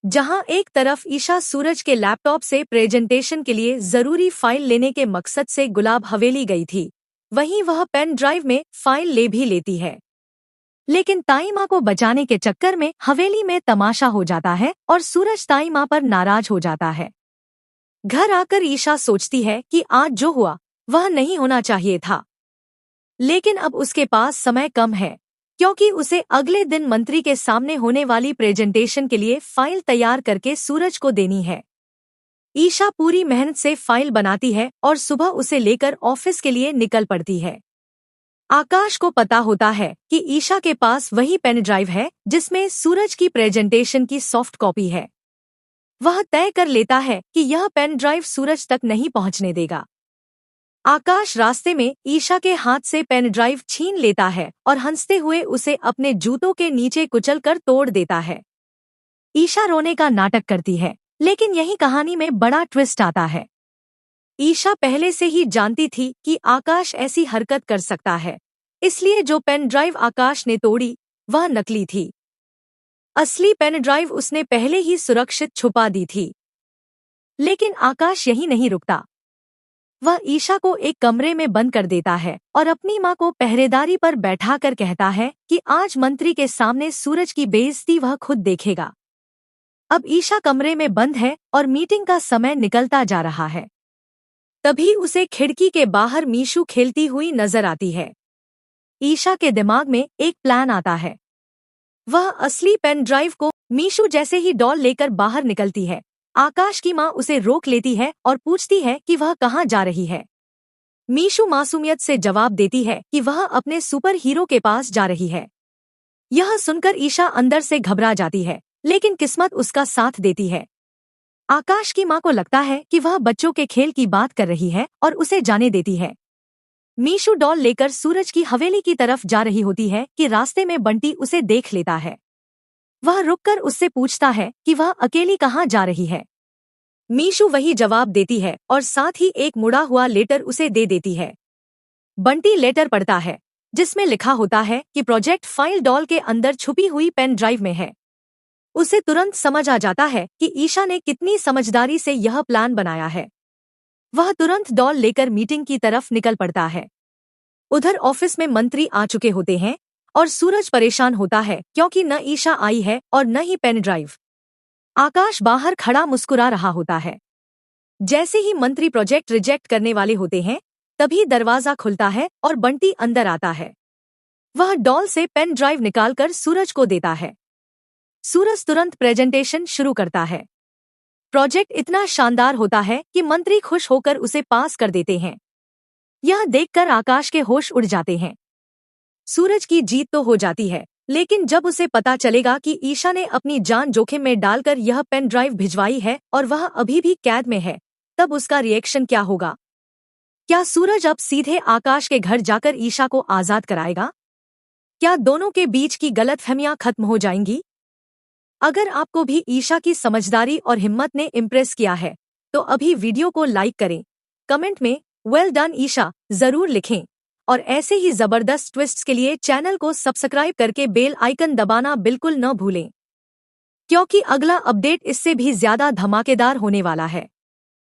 जहां एक तरफ ईशा सूरज के लैपटॉप से प्रेजेंटेशन के लिए जरूरी फाइल लेने के मकसद से गुलाब हवेली गई थी, वहीं वह पेन ड्राइव में फाइल ले भी लेती है। लेकिन ताई माँ को बचाने के चक्कर में हवेली में तमाशा हो जाता है और सूरज ताई माँ पर नाराज हो जाता है। घर आकर ईशा सोचती है कि आज जो हुआ वह नहीं होना चाहिए था, लेकिन अब उसके पास समय कम है क्योंकि उसे अगले दिन मंत्री के सामने होने वाली प्रेजेंटेशन के लिए फाइल तैयार करके सूरज को देनी है। ईशा पूरी मेहनत से फाइल बनाती है और सुबह उसे लेकर ऑफिस के लिए निकल पड़ती है। आकाश को पता होता है कि ईशा के पास वही पेन ड्राइव है जिसमें सूरज की प्रेजेंटेशन की सॉफ्ट कॉपी है। वह तय कर लेता है कि यह पेन ड्राइव सूरज तक नहीं पहुंचने देगा। आकाश रास्ते में ईशा के हाथ से पेन ड्राइव छीन लेता है और हंसते हुए उसे अपने जूतों के नीचे कुचलकर तोड़ देता है। ईशा रोने का नाटक करती है, लेकिन यही कहानी में बड़ा ट्विस्ट आता है। ईशा पहले से ही जानती थी कि आकाश ऐसी हरकत कर सकता है, इसलिए जो पेन ड्राइव आकाश ने तोड़ी वह नकली थी। असली पेन ड्राइव उसने पहले ही सुरक्षित छुपा दी थी। लेकिन आकाश यही नहीं रुकता। वह ईशा को एक कमरे में बंद कर देता है और अपनी माँ को पहरेदारी पर बैठाकर कहता है कि आज मंत्री के सामने सूरज की बेइज्जती वह खुद देखेगा। अब ईशा कमरे में बंद है और मीटिंग का समय निकलता जा रहा है। तभी उसे खिड़की के बाहर मीशू खेलती हुई नजर आती है। ईशा के दिमाग में एक प्लान आता है। वह असली पेन ड्राइव को मीशू जैसे ही डॉल लेकर बाहर निकलती है, आकाश की माँ उसे रोक लेती है और पूछती है कि वह कहाँ जा रही है। मीशू मासूमियत से जवाब देती है कि वह अपने सुपर हीरो के पास जा रही है। यह सुनकर ईशा अंदर से घबरा जाती है, लेकिन किस्मत उसका साथ देती है। आकाश की माँ को लगता है कि वह बच्चों के खेल की बात कर रही है और उसे जाने देती है। मीशू डॉल लेकर सूरज की हवेली की तरफ जा रही होती है कि रास्ते में बंटी उसे देख लेता है। वह रुककर उससे पूछता है कि वह अकेली कहाँ जा रही है। मीशू वही जवाब देती है और साथ ही एक मुड़ा हुआ लेटर उसे दे देती है। बंटी लेटर पढ़ता है, जिसमें लिखा होता है कि प्रोजेक्ट फाइल डॉल के अंदर छुपी हुई पेन ड्राइव में है। उसे तुरंत समझ आ जाता है कि ईशा ने कितनी समझदारी से यह प्लान बनाया है। वह तुरंत डॉल लेकर मीटिंग की तरफ निकल पड़ता है। उधर ऑफिस में मंत्री आ चुके होते हैं और सूरज परेशान होता है क्योंकि न ईशा आई है और न ही पेन ड्राइव। आकाश बाहर खड़ा मुस्कुरा रहा होता है। जैसे ही मंत्री प्रोजेक्ट रिजेक्ट करने वाले होते हैं, तभी दरवाजा खुलता है और बंटी अंदर आता है। वह डॉल से पेन ड्राइव निकालकर सूरज को देता है। सूरज तुरंत प्रेजेंटेशन शुरू करता है। प्रोजेक्ट इतना शानदार होता है कि मंत्री खुश होकर उसे पास कर देते हैं। यह देखकर आकाश के होश उड़ जाते हैं। सूरज की जीत तो हो जाती है, लेकिन जब उसे पता चलेगा कि ईशा ने अपनी जान जोखिम में डालकर यह पेन ड्राइव भिजवाई है और वह अभी भी कैद में है, तब उसका रिएक्शन क्या होगा? क्या सूरज अब सीधे आकाश के घर जाकर ईशा को आजाद कराएगा? क्या दोनों के बीच की गलतफहमियां खत्म हो जाएंगी? अगर आपको भी ईशा की समझदारी और हिम्मत ने इम्प्रेस किया है, तो अभी वीडियो को लाइक करें, कमेंट में वेल डन ईशा जरूर लिखें और ऐसे ही जबरदस्त ट्विस्ट्स के लिए चैनल को सब्सक्राइब करके बेल आइकन दबाना बिल्कुल न भूलें, क्योंकि अगला अपडेट इससे भी ज्यादा धमाकेदार होने वाला है।